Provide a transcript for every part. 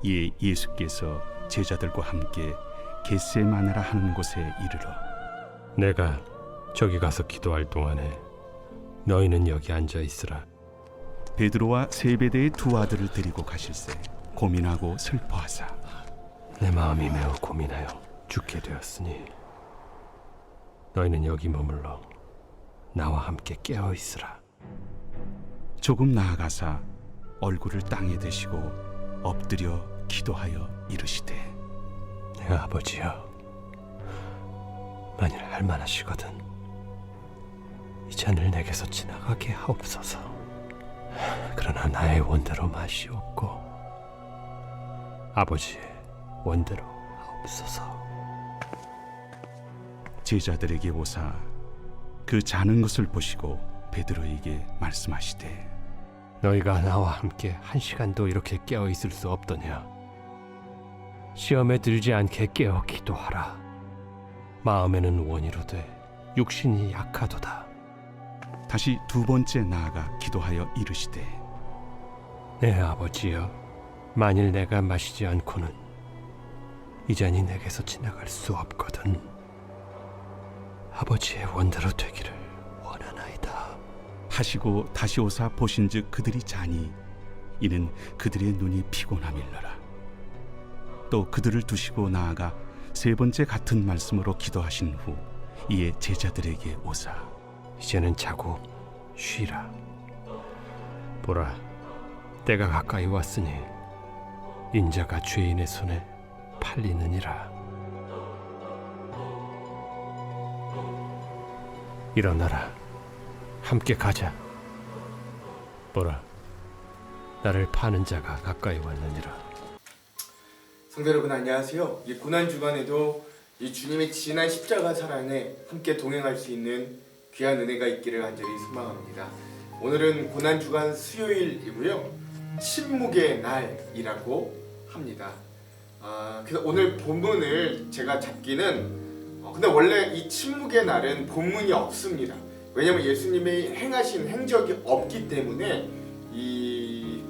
이에 예수께서 제자들과 함께 겟세마네라 하는 곳에 이르러 내가 저기 가서 기도할 동안에 너희는 여기 앉아 있으라. 베드로와 세베대의 두 아들을 데리고 가실새 고민하고 슬퍼하사 내 마음이 매우 고민하여 죽게 되었으니 너희는 여기 머물러 나와 함께 깨어 있으라. 조금 나아가사 얼굴을 땅에 대시고 엎드려 기도하여 이르시되 내 아버지여, 만일 할만하시거든 이 잔을 내게서 지나가게 하옵소서. 그러나 나의 원대로 마시옵고 아버지의 원대로 하옵소서. 제자들에게 오사 그 자는 것을 보시고 베드로에게 말씀하시되 너희가 나와 함께 한 시간도 이렇게 깨어 있을 수 없더냐. 시험에 들지 않게 깨어 기도하라. 마음에는 원이로되 육신이 약하도다. 다시 두 번째 나아가 기도하여 이르시되 내 아버지여, 만일 내가 마시지 않고는 이 잔이 내게서 지나갈 수 없거든 아버지의 원대로 되기를 원하나이다 하시고 다시 오사 보신즉 그들이 자니 이는 그들의 눈이 피곤함일러라. 또 그들을 두시고 나아가 세 번째 같은 말씀으로 기도하신 후 이에 제자들에게 오사 이제는 자고 쉬라. 보라, 때가 가까이 왔으니 인자가 죄인의 손에 팔리느니라. 일어나라, 함께 가자. 보라, 나를 파는 자가 가까이 왔느니라. 성도 여러분 안녕하세요. 이 고난 주간에도 이 주님의 진한 십자가 사랑에 함께 동행할 수 있는 귀한 은혜가 있기를 간절히 소망합니다. 오늘은 고난 주간 수요일이고요. 침묵의 날이라고 합니다. 그래서 오늘 본문을 제가 잡기는 근데 원래 이 침묵의 날은 본문이 없습니다. 왜냐하면 예수님이 행하신 행적이 없기 때문에 이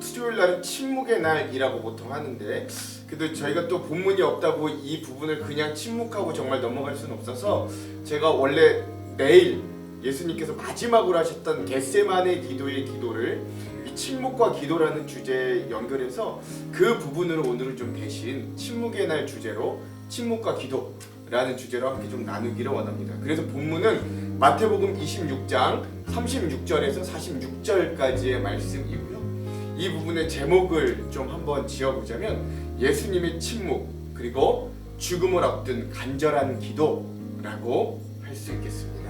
수요일 날은 침묵의 날이라고 보통 하는데 그래도 저희가 또 본문이 없다고 이 부분을 그냥 침묵하고 정말 넘어갈 수는 없어서 제가 원래 내일 예수님께서 마지막으로 하셨던 겟세마네 기도의 기도를 이 침묵과 기도라는 주제에 연결해서 그 부분으로 오늘은 좀 대신 침묵의 날 주제로 침묵과 기도라는 주제로 함께 좀 나누기를 원합니다. 그래서 본문은 마태복음 26장 36절에서 46절까지의 말씀이고요. 이 부분의 제목을 좀 한번 지어보자면 예수님의 침묵 그리고 죽음을 앞둔 간절한 기도라고 할 수 있겠습니다.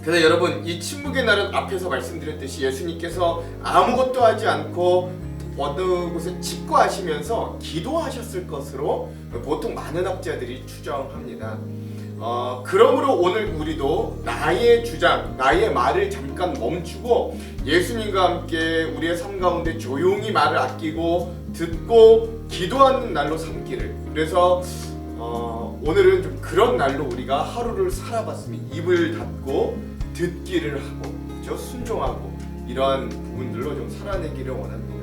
그래서 여러분 이 침묵의 날은 앞에서 말씀드렸듯이 예수님께서 아무것도 하지 않고 어느 곳에 집거하시면서 기도하셨을 것으로 보통 많은 학자들이 추정합니다. 그러므로 오늘 우리도 나의 주장, 나의 말을 잠깐 멈추고 예수님과 함께 우리의 삶 가운데 조용히 말을 아끼고 듣고 기도하는 날로 삼기를. 그래서 오늘은 좀 그런 날로 우리가 하루를 살아봤으면 입을 닫고 듣기를 하고 그렇죠? 순종하고 이러한 부분들로 좀 살아내기를 원합니다.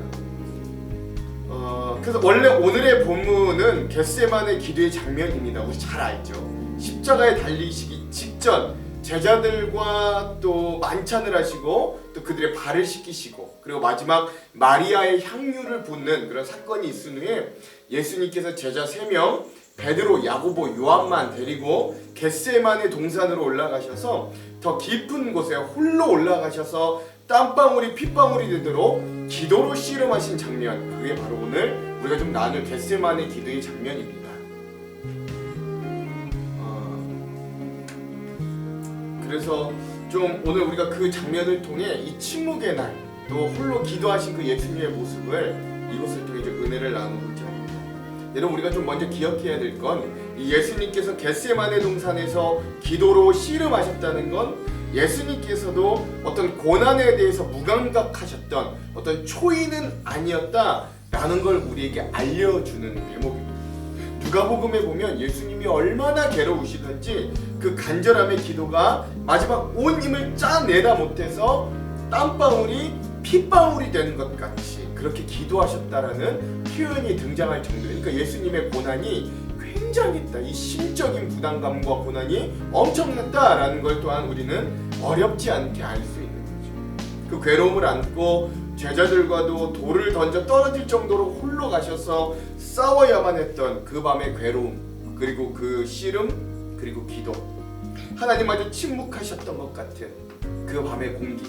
그래서 원래 오늘의 본문은 겟세마네 기도의 장면입니다. 우리 잘 알죠. 십자가에 달리시기 직전 제자들과 또 만찬을 하시고 또 그들의 발을 씻기시고 그리고 마지막 마리아의 향유를 붓는 그런 사건이 있은 후에 예수님께서 제자 3명 베드로, 야고보, 요한만 데리고 겟세마네 동산으로 올라가셔서 더 깊은 곳에 홀로 올라가셔서 땀방울이 핏방울이 되도록 기도로 씨름하신 장면, 그게 바로 오늘 우리가 좀 나눌 겟세마네 기도의 장면입니다. 그래서 좀 오늘 우리가 그 장면을 통해 이 침묵의 날, 또 홀로 기도하신 그 예수님의 모습을 이것을 통해 좀 은혜를 나누고자 합니다. 여러분 우리가 좀 먼저 기억해야 될 건 이 예수님께서 겟세마네 동산에서 기도로 씨름하셨다는 건 예수님께서도 어떤 고난에 대해서 무감각하셨던 어떤 초인은 아니었다라는 걸 우리에게 알려주는 대목입니다. 누가복음에 보면 예수님이 얼마나 괴로우시던지 그 간절함의 기도가 마지막 온 힘을 짜내다 못해서 땀방울이 핏방울이 되는 것 같이 그렇게 기도하셨다라는 표현이 등장할 정도예요. 그러니까 예수님의 고난이 굉장했다. 이 심적인 부담감과 고난이 엄청났다라는 걸 또한 우리는 어렵지 않게 알 수 있는 거죠. 그 괴로움을 안고 제자들과도 돌을 던져 떨어질 정도로 홀로 가셔서 싸워야만 했던 그 밤의 괴로움, 그리고 그 씨름, 그리고 기도, 하나님마저 침묵하셨던 것 같은 그 밤의 공기.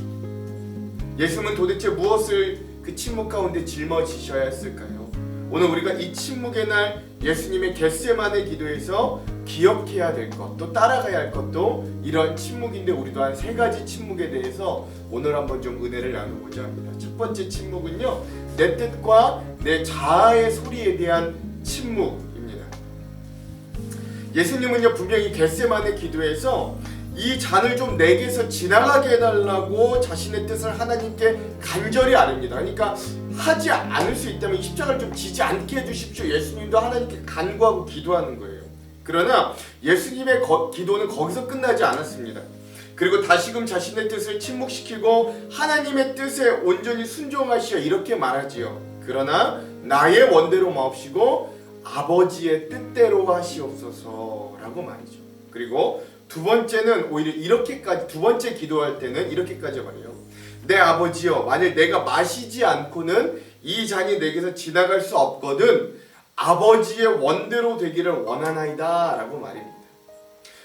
예수님은 도대체 무엇을 그 침묵 가운데 짊어지셔야 했을까요? 오늘 우리가 이 침묵의 날 예수님의 겟세마네 기도에서 기억해야 될 것, 또 따라가야 할 것도 이런 침묵인데, 우리도 한 3가지 침묵에 대해서 오늘 한번 좀 은혜를 나누고자 합니다. 첫 번째 침묵은요, 내 뜻과 내 자아의 소리에 대한 침묵입니다. 예수님은요, 분명히 겟세마네 기도에서 이 잔을 좀 내게서 지나가게 해달라고 자신의 뜻을 하나님께 간절히 아뢰입니다. 그러니까 하지 않을 수 있다면 이 십자가를 좀 지지 않게 해주십시오. 예수님도 하나님께 간구하고 기도하는 거예요. 그러나 예수님의 기도는 거기서 끝나지 않았습니다. 그리고 다시금 자신의 뜻을 침묵시키고 하나님의 뜻에 온전히 순종하시어 이렇게 말하지요. 그러나 나의 원대로 마옵시고 아버지의 뜻대로 하시옵소서라고 말이죠. 그리고 두 번째는 오히려 이렇게까지, 두 번째 기도할 때는 이렇게까지 말해요. 내 아버지여, 만일 내가 마시지 않고는 이 잔이 내게서 지나갈 수 없거든 아버지의 원대로 되기를 원하나이다 라고 말입니다.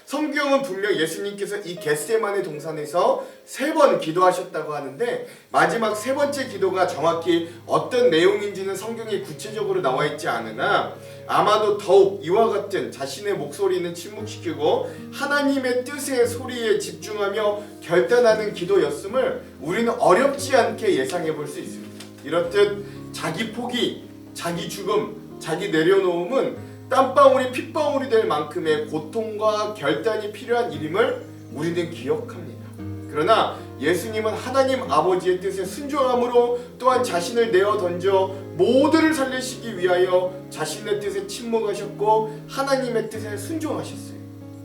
성경은 분명 예수님께서 이 겟세마네 동산에서 3번 기도하셨다고 하는데, 마지막 3번째 기도가 정확히 어떤 내용인지는 성경에 구체적으로 나와 있지 않으나 아마도 더욱 이와 같은 자신의 목소리는 침묵시키고 하나님의 뜻의 소리에 집중하며 결단하는 기도였음을 우리는 어렵지 않게 예상해 볼 수 있습니다. 이렇듯 자기 포기, 자기 죽음, 자기 내려놓음은 땀방울이 핏방울이 될 만큼의 고통과 결단이 필요한 일임을 우리는 기억합니다. 그러나 예수님은 하나님 아버지의 뜻에 순종함으로 또한 자신을 내어 던져 모두를 살리시기 위하여 자신의 뜻에 침묵하셨고 하나님의 뜻에 순종하셨어요.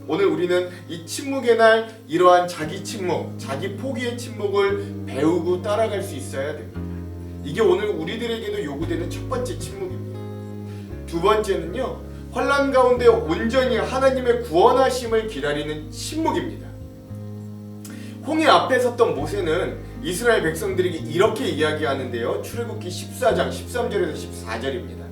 오늘 우리는 이 침묵의 날 이러한 자기 침묵, 자기 포기의 침묵을 배우고 따라갈 수 있어야 됩니다. 이게 오늘 우리들에게도 요구되는 첫 번째 침묵입니다. 두 번째는요, 환난 가운데 온전히 하나님의 구원하심을 기다리는 침묵입니다. 홍해 앞에 섰던 모세는 이스라엘 백성들에게 이렇게 이야기하는데요. 출애굽기 14장 13절에서 14절입니다.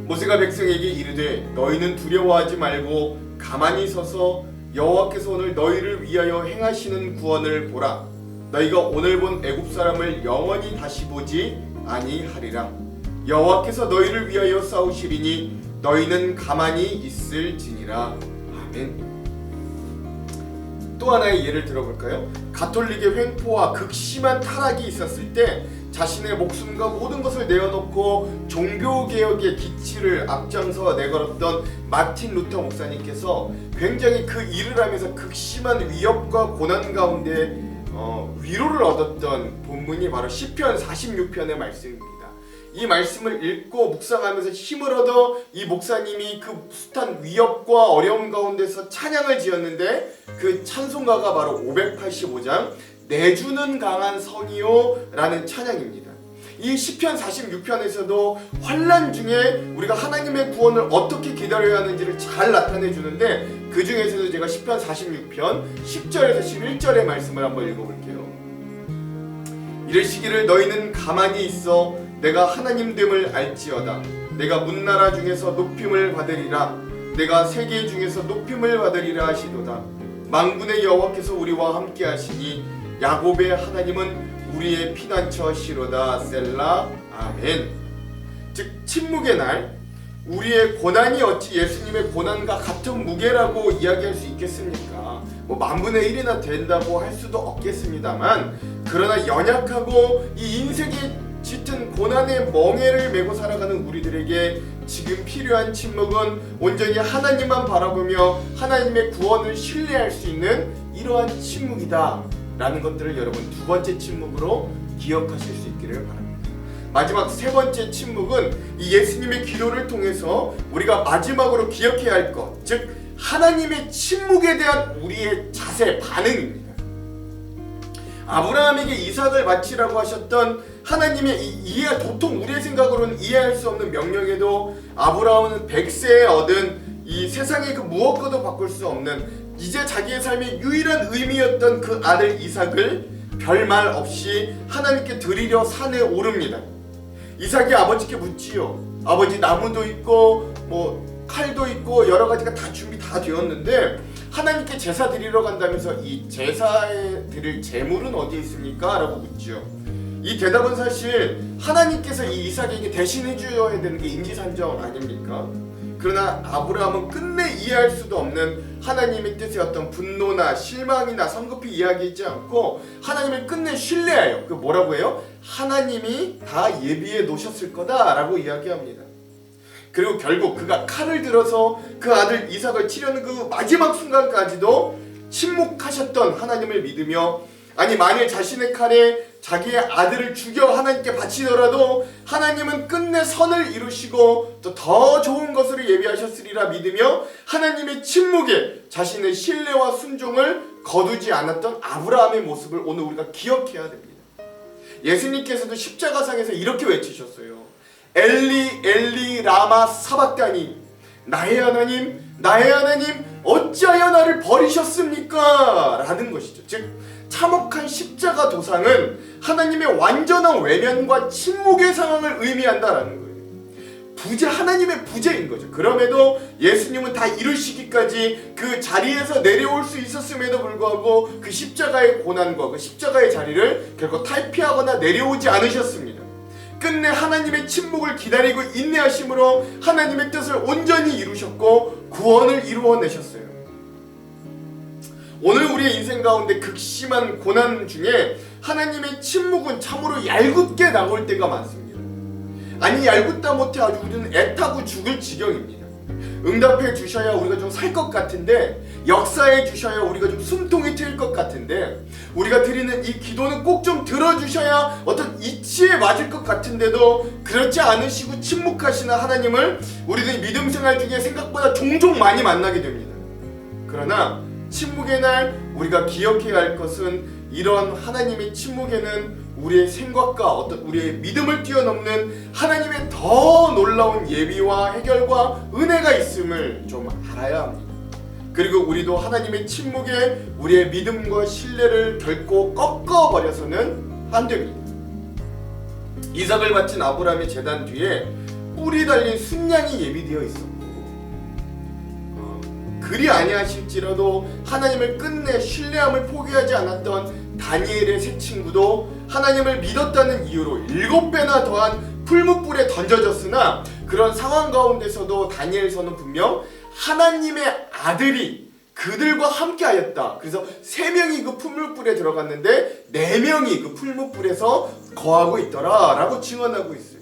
모세가 백성에게 이르되 너희는 두려워하지 말고 가만히 서서 여호와께서 오늘 너희를 위하여 행하시는 구원을 보라. 너희가 오늘 본 애굽 사람을 영원히 다시 보지 아니하리라. 여호와께서 너희를 위하여 싸우시리니 너희는 가만히 있을지니라. 아멘. 또 하나의 예를 들어볼까요? 가톨릭의 횡포와 극심한 타락이 있었을 때 자신의 목숨과 모든 것을 내어놓고 종교개혁의 기치를 앞장서 내걸었던 마틴 루터 목사님께서 굉장히 그 일을 하면서 극심한 위협과 고난 가운데 위로를 얻었던 본문이 바로 시편 46편의 말씀입니다. 이 말씀을 읽고 묵상하면서 힘을 얻어 이 목사님이 그 숱한 위협과 어려움 가운데서 찬양을 지었는데, 그 찬송가가 바로 585장 내주는 강한 성이요 라는 찬양입니다. 이 시편 46편에서도 환난 중에 우리가 하나님의 구원을 어떻게 기다려야 하는지를 잘 나타내 주는데, 그 중에서도 제가 시편 46편 10절에서 11절의 말씀을 한번 읽어볼게요. 이르시기를 너희는 가만히 있어 내가 하나님됨을 알지어다. 내가 문나라 중에서 높임을 받으리라. 내가 세계 중에서 높임을 받으리라 하시도다. 만군의 여호와께서 우리와 함께 하시니 야곱의 하나님은 우리의 피난처시로다. 셀라. 아멘. 즉 침묵의 날, 우리의 고난이 어찌 예수님의 고난과 같은 무게라고 이야기할 수 있겠습니까? 뭐 만분의 1이나 된다고 할 수도 없겠습니다만, 그러나 연약하고 이 인생의 짙은 고난의 멍에를 메고 살아가는 우리들에게 지금 필요한 침묵은 온전히 하나님만 바라보며 하나님의 구원을 신뢰할 수 있는 이러한 침묵이다 라는 것들을 여러분 두 번째 침묵으로 기억하실 수 있기를 바랍니다. 마지막 세 번째 침묵은 이 예수님의 기도를 통해서 우리가 마지막으로 기억해야 할 것, 즉 하나님의 침묵에 대한 우리의 자세, 반응입니다. 아브라함에게 이삭을 바치라고 하셨던 하나님의 이해, 도통 우리의 생각으로는 이해할 수 없는 명령에도 아브라함은 100세에 얻은 이 세상의 그 무엇과도 바꿀 수 없는 이제 자기의 삶의 유일한 의미였던 그 아들 이삭을 별말 없이 하나님께 드리려 산에 오릅니다. 이삭이 아버지께 묻지요. 아버지, 나무도 있고 뭐 칼도 있고 여러 가지가 다 준비 다 되었는데 하나님께 제사 드리러 간다면서 이 제사에 드릴 제물은 어디에 있습니까? 라고 묻지요. 이 대답은 사실 하나님께서 이 이삭에게 대신해 주어야 되는 게 인지상정 아닙니까? 그러나 아브라함은 끝내 이해할 수도 없는 하나님의 뜻의 어떤 분노나 실망이나 성급히 이야기하지 않고 하나님을 끝내 신뢰해요. 그 뭐라고 해요? 하나님이 다 예비해 놓으셨을 거다라고 이야기합니다. 그리고 결국 그가 칼을 들어서 그 아들 이삭을 치려는 그 마지막 순간까지도 침묵하셨던 하나님을 믿으며, 아니 만일 자신의 칼에 자기의 아들을 죽여 하나님께 바치더라도 하나님은 끝내 선을 이루시고 또 더 좋은 것으로 예비하셨으리라 믿으며 하나님의 침묵에 자신의 신뢰와 순종을 거두지 않았던 아브라함의 모습을 오늘 우리가 기억해야 됩니다. 예수님께서도 십자가상에서 이렇게 외치셨어요. 엘리 엘리 라마 사박다니, 나의 하나님 나의 하나님 어찌하여 나를 버리셨습니까? 라는 것이죠. 즉 참혹한 십자가 도상은 하나님의 완전한 외면과 침묵의 상황을 의미한다라는 거예요. 하나님의 부재인 거죠. 그럼에도 예수님은 다 이루시기까지 그 자리에서 내려올 수 있었음에도 불구하고 그 십자가의 고난과 그 십자가의 자리를 결코 탈피하거나 내려오지 않으셨습니다. 끝내 하나님의 침묵을 기다리고 인내하심으로 하나님의 뜻을 온전히 이루셨고 구원을 이루어내셨어요. 오늘 우리의 인생 가운데 극심한 고난 중에 하나님의 침묵은 참으로 얄궂게 나올 때가 많습니다. 아니 얄궂다 못해 아주 우리는 애타고 죽을 지경입니다. 응답해 주셔야 우리가 좀 살 것 같은데, 역사해 주셔야 우리가 좀 숨통이 트일 것 같은데, 우리가 드리는 이 기도는 꼭 좀 들어주셔야 어떤 이치에 맞을 것 같은데도 그렇지 않으시고 침묵하시는 하나님을 우리는 믿음 생활 중에 생각보다 종종 많이 만나게 됩니다. 그러나 침묵의 날 우리가 기억해야 할 것은 이런 하나님의 침묵에는 우리의 생각과 어떤 우리의 믿음을 뛰어넘는 하나님의 더 놀라운 예비와 해결과 은혜가 있음을 좀 알아야 합니다. 그리고 우리도 하나님의 침묵에 우리의 믿음과 신뢰를 결코 꺾어버려서는 안 됩니다. 이삭을 바친 아브라함의 제단 뒤에 뿔이 달린 순양이 예비되어 있었고, 그리 아니하실지라도 하나님을 끝내 신뢰함을 포기하지 않았던 다니엘의 세 친구도 하나님을 믿었다는 이유로 7배나 더한 풀무불에 던져졌으나 그런 상황 가운데서도 다니엘서는 분명 하나님의 아들이 그들과 함께 하였다. 그래서 3명이 그 풀무불에 들어갔는데 4명이 그 풀무불에서 거하고 있더라 라고 증언하고 있어요.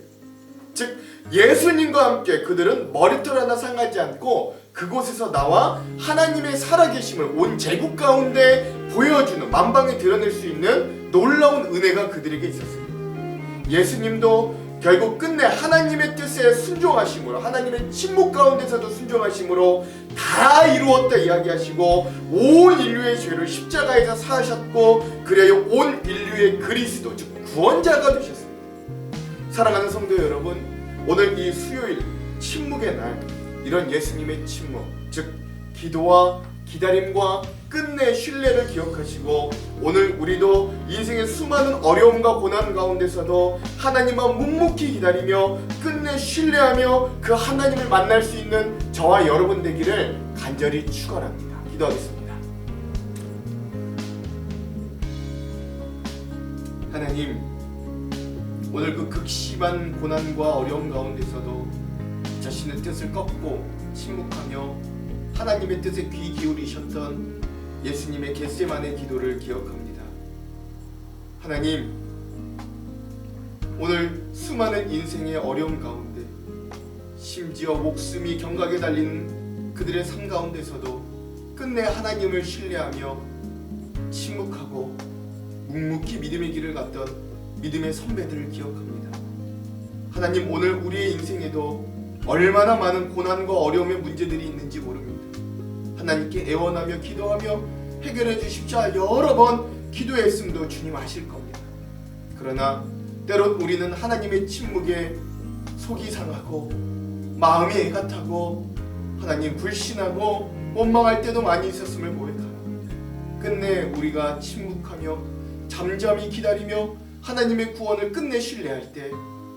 즉 예수님과 함께 그들은 머리털 하나 상하지 않고 그곳에서 나와 하나님의 살아계심을 온 제국 가운데 보여주는, 만방에 드러낼 수 있는 놀라운 은혜가 그들에게 있었습니다. 예수님도 결국 끝내 하나님의 뜻에 순종하심으로, 하나님의 침묵 가운데서도 순종하심으로 다 이루었다 이야기하시고 온 인류의 죄를 십자가에서 사하셨고 그래야 온 인류의 그리스도, 즉 구원자가 되셨습니다. 사랑하는 성도 여러분, 오늘 이 수요일 침묵의 날, 이런 예수님의 침묵, 즉 기도와 기다림과 끝내 신뢰를 기억하시고 오늘 우리도 인생의 수많은 어려움과 고난 가운데서도 하나님만 묵묵히 기다리며 끝내 신뢰하며 그 하나님을 만날 수 있는 저와 여러분 되기를 간절히 축원합니다. 기도하겠습니다. 하나님, 오늘 그 극심한 고난과 어려움 가운데서도 자신의 뜻을 꺾고 침묵하며 하나님의 뜻에 귀 기울이셨던 예수님의 겟세마네 기도를 기억합니다. 하나님, 오늘 수많은 인생의 어려움 가운데 심지어 목숨이 경각에 달린 그들의 삶 가운데서도 끝내 하나님을 신뢰하며 침묵하고 묵묵히 믿음의 길을 갔던 믿음의 선배들을 기억합니다. 하나님, 오늘 우리의 인생에도 얼마나 많은 고난과 어려움의 문제들이 있는지 모릅니다. 하나님께 애원하며 기도하며 해결해 주십시오 여러 번 기도했음도 주님 아실 겁니다. 그러나 때론 우리는 하나님의 침묵에 속이 상하고 마음이 애가 타고 하나님 불신하고 원망할 때도 많이 있었음을 고백합니다. 끝내 우리가 침묵하며 잠잠히 기다리며 하나님의 구원을 끝내 신뢰할 때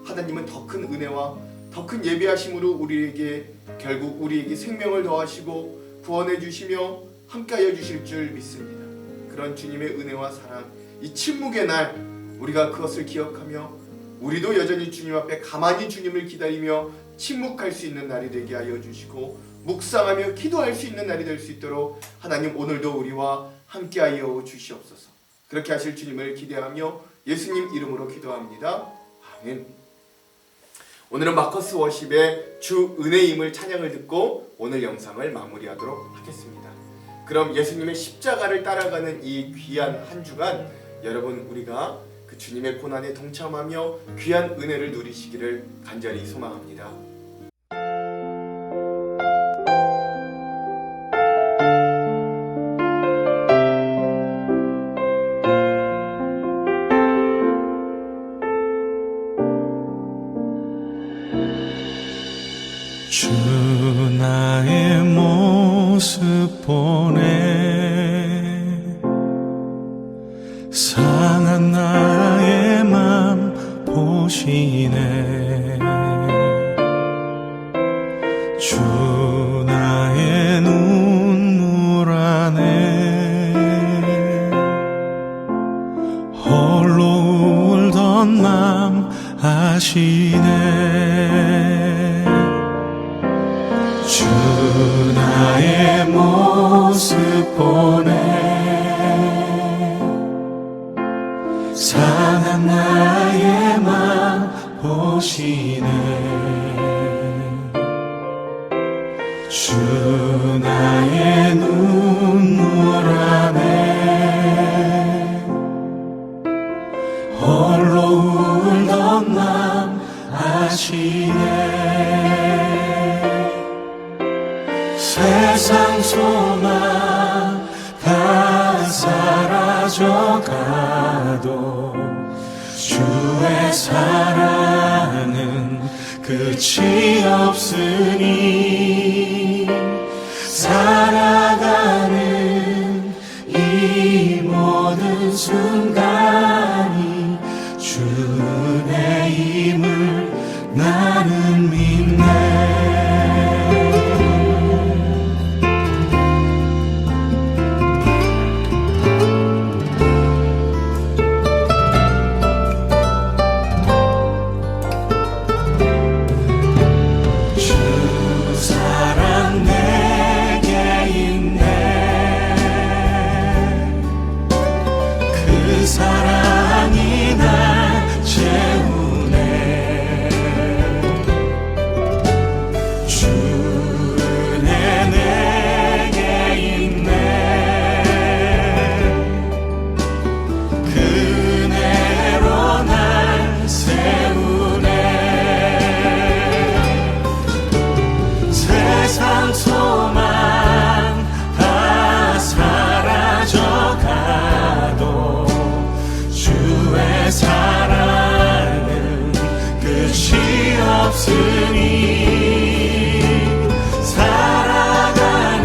하나님은 더 큰 은혜와 더 큰 예비하심으로 우리에게 결국 우리에게 생명을 더하시고 구원해 주시며 함께하여 주실 줄 믿습니다. 그런 주님의 은혜와 사랑, 이 침묵의 날 우리가 그것을 기억하며 우리도 여전히 주님 앞에 가만히 주님을 기다리며 침묵할 수 있는 날이 되게 하여 주시고 묵상하며 기도할 수 있는 날이 될 수 있도록 하나님 오늘도 우리와 함께하여 주시옵소서. 그렇게 하실 주님을 기대하며 예수님 이름으로 기도합니다. 아멘. 오늘은 마커스 워십의 주 은혜임을 찬양을 듣고 오늘 영상을 마무리하도록 하겠습니다. 그럼 예수님의 십자가를 따라가는 이 귀한 한 주간 여러분 우리가 그 주님의 고난에 동참하며 귀한 은혜를 누리시기를 간절히 소망합니다. 주 나의 모습 보네 상한 나의 맘 보시네 주 나의 눈물 안에 홀로 울던 맘 아시네 주 나의 모습 보네 상한 나의 맘 보시네 주 나의 눈물 안에 홀로 울던 맘 아시네 세상 소망 다 사라져가도 주의 사랑은 끝이 없으니 살아가는 이 모든 순간이 주의 힘을 나는 믿네 사랑이 날 채우네 주 은혜 내게 있네 그 은혜로 날 세우네 세상 소망 다 사라져가도 주의 사랑은 끝이 없으니 살아가는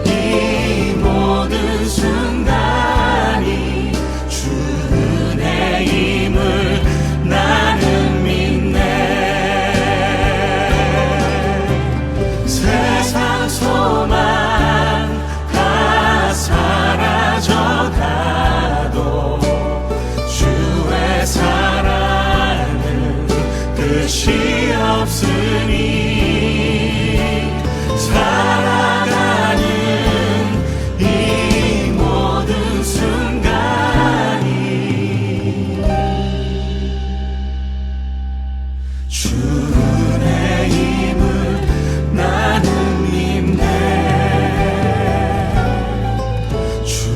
이 모든 순간이 주 은혜임을 나는 믿네 세상 소망 다 사라져가도 주의 사랑은 끝이 없으니 살아가는 이 모든 순간이 주 은혜임을 나는 믿네 주